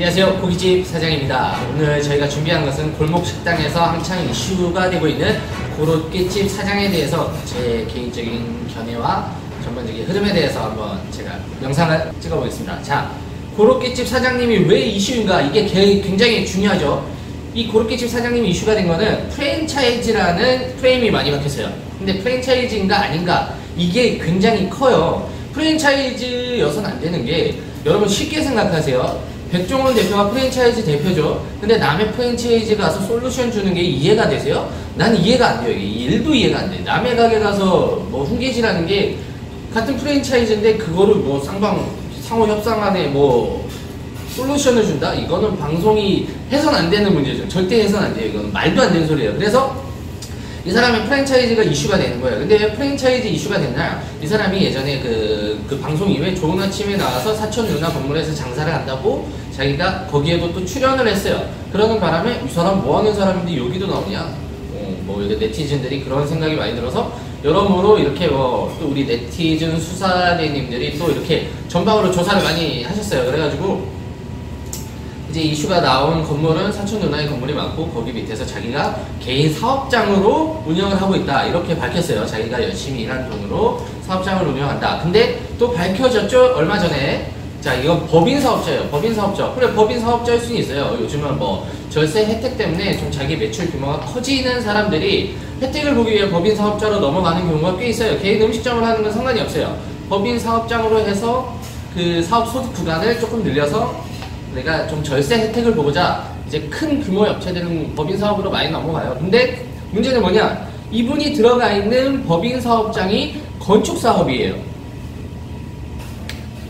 안녕하세요, 고깃집 사장입니다. 오늘 저희가 준비한 것은 골목 식당에서 한창 이슈가 되고 있는 고깃집 사장에 대해서 제 개인적인 견해와 전반적인 흐름에 대해서 한번 제가 영상을 찍어보겠습니다. 자, 고깃집 사장님이 왜 이슈인가? 이게 굉장히 중요하죠. 이 고깃집 사장님이 이슈가 된 거는 프랜차이즈라는 프레임이 많이 박혔어요. 근데 프랜차이즈인가 아닌가? 이게 굉장히 커요. 프랜차이즈여서는 안 되는 게, 여러분 쉽게 생각하세요. 백종원 대표가 프랜차이즈 대표죠. 근데 남의 프랜차이즈 가서 솔루션 주는 게 이해가 되세요? 난 이해가 안 돼요. 일도 이해가 안 돼. 남의 가게 가서 뭐 훈계질하는 게, 같은 프랜차이즈인데 그거를 뭐 상호 협상안에 뭐 솔루션을 준다? 이거는 방송이 해선 안 되는 문제죠. 절대 해선 안 돼요. 이건 말도 안 되는 소리예요. 그래서 이 사람의 프랜차이즈가 이슈가 되는 거예요. 근데 왜 프랜차이즈 이슈가 됐나? 이 사람이 예전에 그 방송 이후에 좋은 아침에 나와서 사천 누나 건물에서 장사를 한다고 자기가 거기에도 또 출연을 했어요. 그러는 바람에 이 사람 뭐 하는 사람인데 여기도 나오냐? 뭐 이제 네티즌들이 그런 생각이 많이 들어서 여러모로 이렇게 뭐 또 우리 네티즌 수사대님들이 또 이렇게 전방으로 조사를 많이 하셨어요. 그래가지고 이제 이슈가 나온 건물은 사촌 누나의 건물이 많고 거기 밑에서 자기가 개인 사업장으로 운영을 하고 있다, 이렇게 밝혔어요. 자기가 열심히 일한 돈으로 사업장을 운영한다. 근데 또 밝혀졌죠, 얼마 전에. 자, 이건 법인 사업자예요. 법인 사업자. 그래, 법인 사업자일 수는 있어요. 요즘은 뭐 절세 혜택 때문에 좀 자기 매출 규모가 커지는 사람들이 혜택을 보기 위해 법인 사업자로 넘어가는 경우가 꽤 있어요. 개인 음식점을 하는 건 상관이 없어요. 법인 사업장으로 해서 그 사업 소득 구간을 조금 늘려서 내가 좀 절세 혜택을 보고자 이제 큰 규모의 업체들은 법인 사업으로 많이 넘어가요. 근데 문제는 뭐냐? 이분이 들어가 있는 법인 사업장이 건축 사업이에요.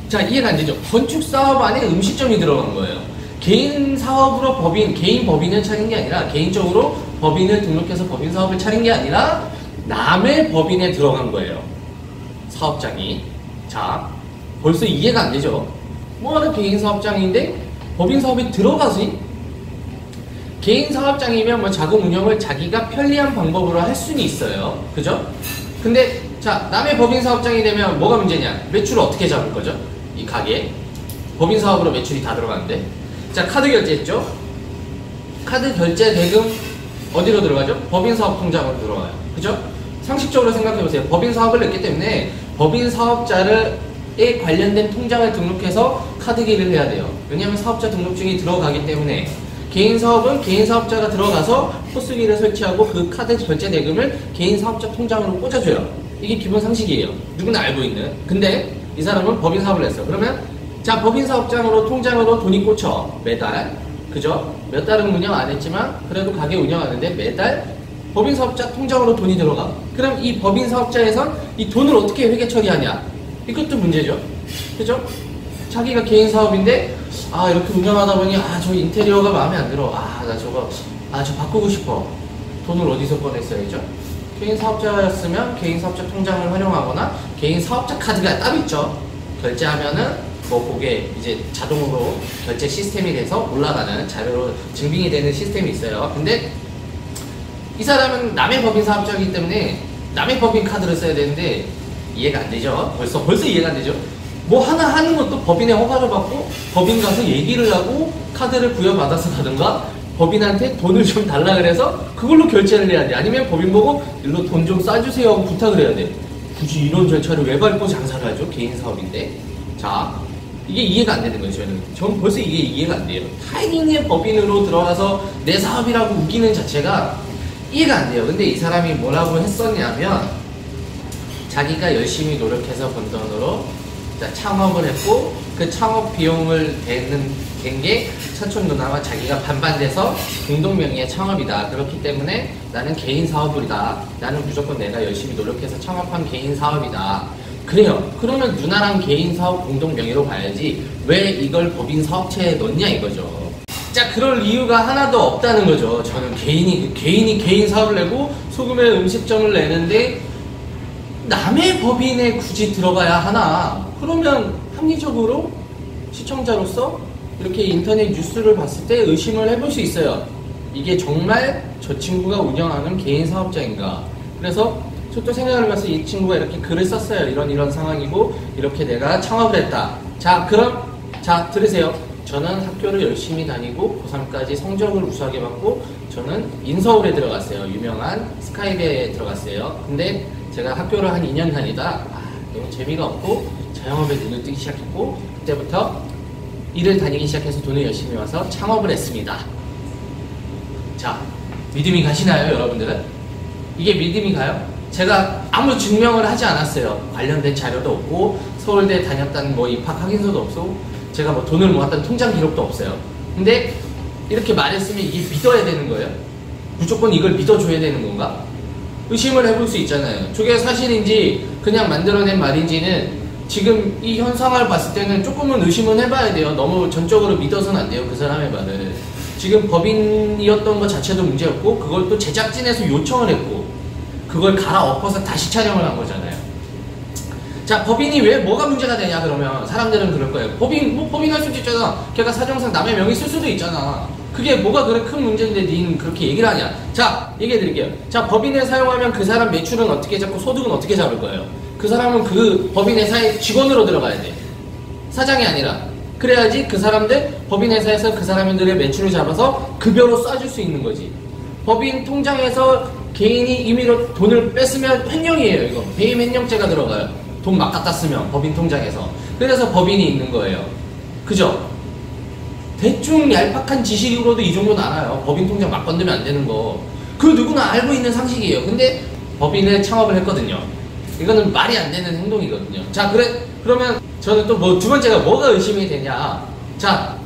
자, 이해가 안 되죠? 건축 사업 안에 음식점이 들어간 거예요. 개인 사업으로 개인 법인을 차린 게 아니라, 개인적으로 법인을 등록해서 법인 사업을 차린 게 아니라 남의 법인에 들어간 거예요. 사업장이. 자, 벌써 이해가 안 되죠? 뭐하는 개인 사업장인데 법인 사업에 들어가지? 개인 사업장이면 뭐 자금 운영을 자기가 편리한 방법으로 할 수는 있어요. 그죠? 근데 자, 남의 법인 사업장이 되면 뭐가 문제냐? 매출을 어떻게 잡을 거죠? 이 가게에 법인 사업으로 매출이 다 들어가는데. 자, 카드 결제했죠? 카드 결제 대금 어디로 들어가죠? 법인 사업 통장으로 들어가요. 그죠? 상식적으로 생각해보세요. 법인 사업을 냈기 때문에 법인 사업자에 관련된 통장을 등록해서 카드기를 해야 돼요. 왜냐하면 사업자 등록증이 들어가기 때문에. 개인 사업은 개인 사업자가 들어가서 포스기를 설치하고 그 카드 결제 대금을 개인 사업자 통장으로 꽂아줘요. 이게 기본 상식이에요. 누구나 알고 있는. 근데 이 사람은 법인 사업을 했어. 그러면 자, 법인 사업장으로 통장으로 돈이 꽂혀. 매달. 그죠? 몇 달은 운영 안 했지만 그래도 가게 운영하는데 매달 법인 사업자 통장으로 돈이 들어가. 그럼 이 법인 사업자에선 이 돈을 어떻게 회계 처리하냐? 이것도 문제죠. 그죠? 자기가 개인 사업인데, 아, 이렇게 운영하다 보니, 아, 저 인테리어가 마음에 안 들어. 아, 나 저거, 아, 저 바꾸고 싶어. 돈을 어디서 꺼냈어야죠? 개인 사업자였으면 개인 사업자 통장을 활용하거나 개인 사업자 카드가 따로 있죠. 결제하면은 뭐 그게 이제 자동으로 결제 시스템이 돼서 올라가는, 자료로 증빙이 되는 시스템이 있어요. 근데 이 사람은 남의 법인 사업자이기 때문에 남의 법인 카드를 써야 되는데 이해가 안 되죠. 벌써 이해가 안 되죠. 뭐 하나 하는 것도 법인의 허가를 받고 법인 가서 얘기를 하고 카드를 부여받아서 가든가 법인한테 돈을 좀 달라 그래서 그걸로 결제를 해야 돼. 아니면 법인 보고 일로 돈 좀 싸주세요 하고 부탁을 해야 돼. 굳이 이런 절차를 왜 밟고 장사를 하죠? 개인 사업인데. 자, 이게 이해가 안 되는 거예요. 저는 벌써 이게 이해가 안 돼요. 타이밍의 법인으로 들어가서 내 사업이라고 우기는 자체가 이해가 안 돼요. 근데 이 사람이 뭐라고 했었냐면, 자기가 열심히 노력해서 번 돈으로 창업을 했고 그 창업 비용을 댄 게 사촌 누나와 자기가 반반 돼서 공동 명의의 창업이다. 그렇기 때문에 나는 개인 사업이다. 나는 무조건 내가 열심히 노력해서 창업한 개인 사업이다. 그래요. 그러면 누나랑 개인 사업 공동 명의로 가야지 왜 이걸 법인 사업체에 넣냐 이거죠. 자, 그럴 이유가 하나도 없다는 거죠. 저는 개인이 개인 사업을 내고 소금의 음식점을 내는데 남의 법인에 굳이 들어가야 하나? 그러면 합리적으로 시청자로서 이렇게 인터넷 뉴스를 봤을 때 의심을 해볼 수 있어요. 이게 정말 저 친구가 운영하는 개인 사업자인가? 그래서 저 또 생각을 해봐서 이 친구가 이렇게 글을 썼어요. 이런 상황이고 이렇게 내가 창업을 했다. 자, 그럼 자, 들으세요. 저는 학교를 열심히 다니고 고3까지 성적을 우수하게 받고 저는 인서울에 들어갔어요. 유명한 스카이베에 들어갔어요. 근데 제가 학교를 한 2년 다니다 너무 재미가 없고 자영업에 눈을 뜨기 시작했고 그때부터 일을 다니기 시작해서 돈을 열심히 와서 창업을 했습니다. 자, 믿음이 가시나요, 여러분들은? 이게 믿음이 가요? 제가 아무 증명을 하지 않았어요. 관련된 자료도 없고 서울대 다녔다는 뭐 입학 확인서도 없고 제가 뭐 돈을 모았다는 통장 기록도 없어요. 근데 이렇게 말했으면 이게 믿어야 되는 거예요? 무조건 이걸 믿어줘야 되는 건가? 의심을 해볼 수 있잖아요. 저게 사실인지 그냥 만들어낸 말인지는 지금 이 현상을 봤을 때는 조금은 의심은 해봐야 돼요. 너무 전적으로 믿어서는 안 돼요, 그 사람의 말을. 지금 법인이었던 것 자체도 문제였고 그걸 또 제작진에서 요청을 했고 그걸 갈아엎어서 다시 촬영을 한 거잖아요. 자, 법인이 왜 뭐가 문제가 되냐 그러면 사람들은 그럴 거예요. 법인 할 수도 있잖아. 걔가 사정상 남의 명의 쓸 수도 있잖아. 그게 뭐가 그래 큰 문제인데 닌 그렇게 얘기를 하냐. 자, 얘기해 드릴게요. 자, 법인을 사용하면 그 사람 매출은 어떻게 잡고 소득은 어떻게 잡을 거예요? 그 사람은 그 법인회사의 직원으로 들어가야 돼. 사장이 아니라. 그래야지 그 사람들 법인회사에서 그 사람들의 매출을 잡아서 급여로 쏴줄 수 있는 거지. 법인 통장에서 개인이 임의로 돈을 뺐으면 횡령이에요. 이거 배임 횡령죄가 들어가요. 돈 막 갖다 쓰면 법인 통장에서. 그래서 법인이 있는 거예요. 그죠? 대충 얄팍한 지식으로도 이 정도는 알아요. 법인 통장 막 건드면 안 되는 거. 그 누구나 알고 있는 상식이에요. 근데 법인을 창업을 했거든요. 이거는 말이 안 되는 행동이거든요. 자, 그러면 저는 또 뭐 두 번째가 뭐가 의심이 되냐. 자,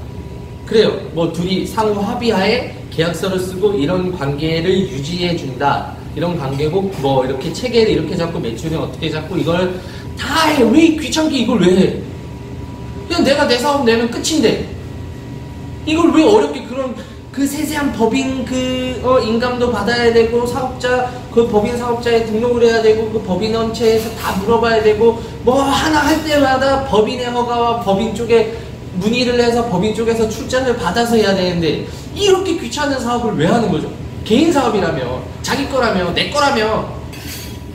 그래요. 뭐 둘이 상호 합의하에 계약서를 쓰고 이런 관계를 유지해 준다. 이런 관계고 뭐 이렇게 체계를 이렇게 잡고 매출을 어떻게 잡고 이걸 다 해. 왜 귀찮게 이걸 왜 해? 그냥 내가 내 사업 내면 끝인데 이걸 왜 어렵게 그런 그 세세한 법인 인감도 받아야 되고 사업자 그 법인 사업자에 등록을 해야 되고 그 법인원체에서 다 물어봐야 되고 뭐 하나 할 때마다 법인의 허가와 법인 쪽에 문의를 해서 법인 쪽에서 출자를 받아서 해야 되는데 이렇게 귀찮은 사업을 왜 하는 거죠? 개인 사업이라며 자기 거라며 내 거라며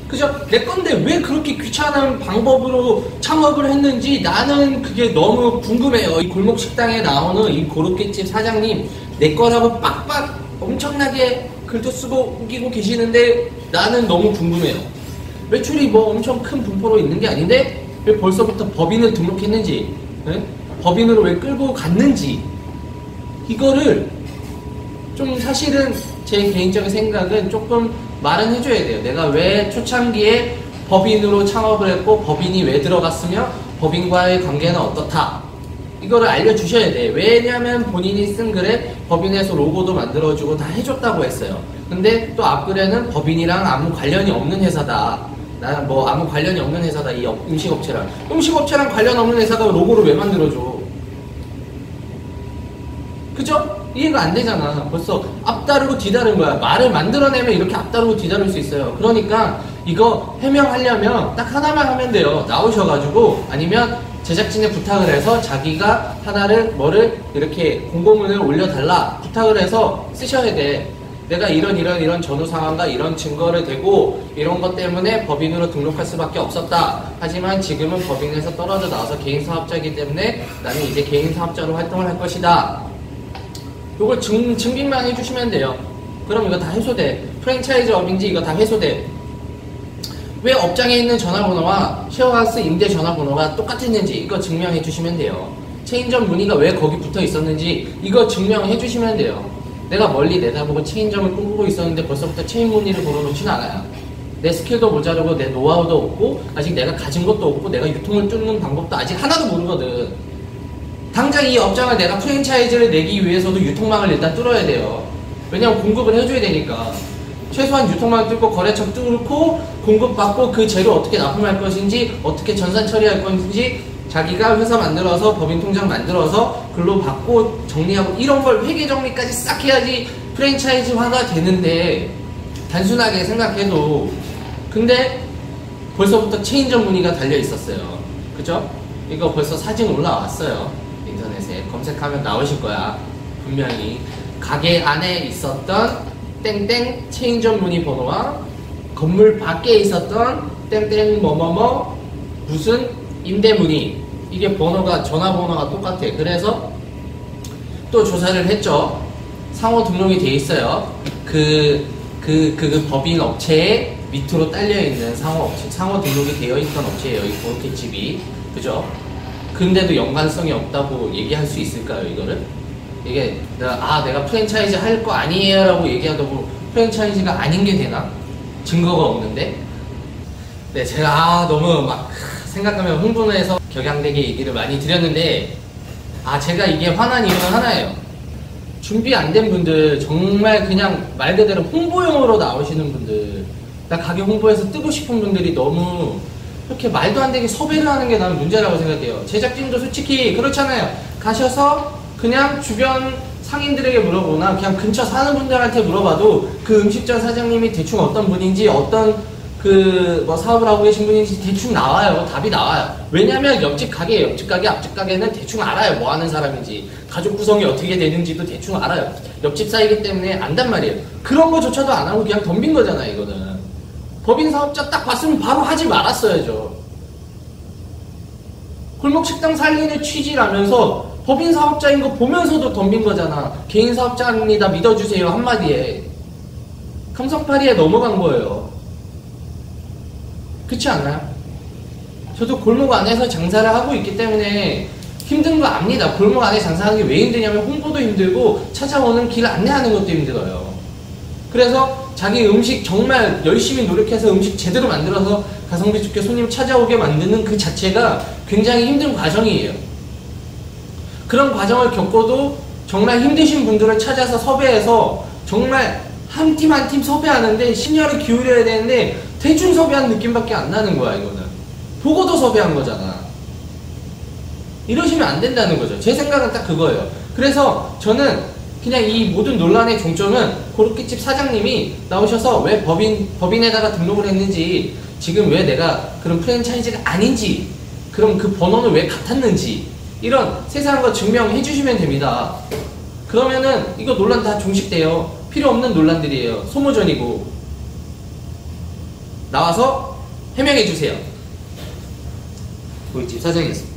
그죠? 내 건데 왜 그렇게 귀찮은 방법으로 창업을 했는지 나는 그게 너무 궁금해요. 이 골목 식당에 나오는 이 고로케집 사장님 내 거라고 빡빡 엄청나게 글도 쓰고 우기고 계시는데 나는 너무 궁금해요. 매출이 뭐 엄청 큰 분포로 있는 게 아닌데 왜 벌써부터 법인을 등록했는지 네? 법인으로 왜 끌고 갔는지 이거를 좀 사실은 제 개인적인 생각은 조금 말은 해줘야 돼요. 내가 왜 초창기에 법인으로 창업을 했고 법인이 왜 들어갔으며 법인과의 관계는 어떻다 이거를 알려주셔야 돼. 왜냐면 본인이 쓴 글에 법인에서 로고도 만들어주고 다 해줬다고 했어요. 근데 또 앞글에는 법인이랑 아무 관련이 없는 회사다. 나는 뭐 아무 관련이 없는 회사다. 이 음식업체랑. 음식업체랑 관련 없는 회사가 로고를 왜 만들어줘? 그죠? 이해가 안 되잖아. 벌써 앞다르고 뒤다른 거야. 말을 만들어내면 이렇게 앞다르고 뒤다를 수 있어요. 그러니까 이거 해명하려면 딱 하나만 하면 돼요. 나오셔가지고 아니면 제작진에 부탁을 해서 자기가 하나를 뭐를 이렇게 공고문을 올려달라 부탁을 해서 쓰셔야 돼. 내가 이런 전후 상황과 이런 증거를 대고 이런 것 때문에 법인으로 등록할 수밖에 없었다. 하지만 지금은 법인에서 떨어져 나와서 개인 사업자이기 때문에 나는 이제 개인 사업자로 활동을 할 것이다. 이걸 증빙만 해주시면 돼요. 그럼 이거 다 해소돼. 프랜차이즈업인지 이거 다 해소돼. 왜 업장에 있는 전화번호와 쉐어하우스 임대 전화번호가 똑같았는지 이거 증명해 주시면 돼요. 체인점 문의가 왜 거기 붙어 있었는지 이거 증명해 주시면 돼요. 내가 멀리 내다보고 체인점을 꿈꾸고 있었는데 벌써부터 체인 문의를 걸어놓지는 않아요. 내 스킬도 모자르고 내 노하우도 없고 아직 내가 가진 것도 없고 내가 유통을 뚫는 방법도 아직 하나도 모르거든. 당장 이 업장을 내가 프랜차이즈를 내기 위해서도 유통망을 일단 뚫어야 돼요. 왜냐면 공급을 해줘야 되니까. 최소한 유통망 뚫고 거래처 뚫고 공급받고 그 재료 어떻게 납품할 것인지 어떻게 전산 처리할 건지 자기가 회사 만들어서 법인 통장 만들어서 글로 받고 정리하고 이런 걸 회계 정리까지 싹 해야지 프랜차이즈화가 되는데 단순하게 생각해도 근데 벌써부터 체인점 문의가 달려 있었어요. 그죠? 이거 벌써 사진 올라왔어요. 인터넷에 검색하면 나오실 거야. 분명히 가게 안에 있었던 땡땡 체인점 문의 번호와 건물 밖에 있었던 땡땡 뭐뭐뭐 무슨 임대 문의 이게 번호가 전화번호가 똑같아. 그래서 또 조사를 했죠. 상호 등록이 돼 있어요. 그 법인 업체에 밑으로 딸려있는 상호 등록이 되어 있던 업체예요. 이 고로케집이. 그죠? 근데도 연관성이 없다고 얘기할 수 있을까요, 이거를? 이게, 내가 프랜차이즈 할 거 아니에요 라고 얘기하다고 프랜차이즈가 아닌 게 되나? 증거가 없는데? 네, 제가 너무 막 생각하면 흥분해서 격양되게 얘기를 많이 드렸는데, 제가 이게 화난 이유는 하나예요. 준비 안 된 분들, 정말 그냥 말 그대로 홍보용으로 나오시는 분들, 나 가게 홍보해서 뜨고 싶은 분들이 너무 이렇게 말도 안 되게 섭외를 하는 게 나는 문제라고 생각해요. 제작진도 솔직히 그렇잖아요. 가셔서 그냥 주변 상인들에게 물어보나 그냥 근처 사는 분들한테 물어봐도 그 음식점 사장님이 대충 어떤 분인지, 어떤 사업을 하고 계신 분인지 대충 나와요. 답이 나와요. 왜냐면 옆집 가게, 앞집 가게는 대충 알아요. 뭐 하는 사람인지, 가족 구성이 어떻게 되는지도 대충 알아요. 옆집 사이기 때문에 안단 말이에요. 그런 거조차도 안 하고 그냥 덤빈 거잖아요, 이거는. 법인 사업자 딱 봤으면 바로 하지 말았어야죠. 골목 식당 살리는 취지라면서 법인 사업자인 거 보면서도 덤빈 거잖아. 개인 사업자입니다. 믿어주세요. 한마디에. 감성파리에 넘어간 거예요. 그렇지 않나요? 저도 골목 안에서 장사를 하고 있기 때문에 힘든 거 압니다. 골목 안에 장사하는 게 왜 힘드냐면 홍보도 힘들고 찾아오는 길 안내하는 것도 힘들어요. 그래서 자기 음식 정말 열심히 노력해서 음식 제대로 만들어서 가성비 좋게 손님 찾아오게 만드는 그 자체가 굉장히 힘든 과정이에요. 그런 과정을 겪어도 정말 힘드신 분들을 찾아서 섭외해서 정말 한 팀 한 팀 섭외하는데 심혈을 기울여야 되는데 대충 섭외한 느낌밖에 안 나는 거야. 이거는 보고도 섭외한 거잖아. 이러시면 안 된다는 거죠. 제 생각은 딱 그거예요. 그래서 저는 그냥 이 모든 논란의 종점은 고로케집 사장님이 나오셔서 왜 법인에다가 등록을 했는지, 지금 왜 내가 그런 프랜차이즈가 아닌지, 그럼 그 번호는 왜 같았는지, 이런 세세한 거 증명해 주시면 됩니다. 그러면은 이거 논란 다 종식돼요. 필요 없는 논란들이에요. 소모전이고. 나와서 해명해 주세요. 고깃집 사장이었습니다.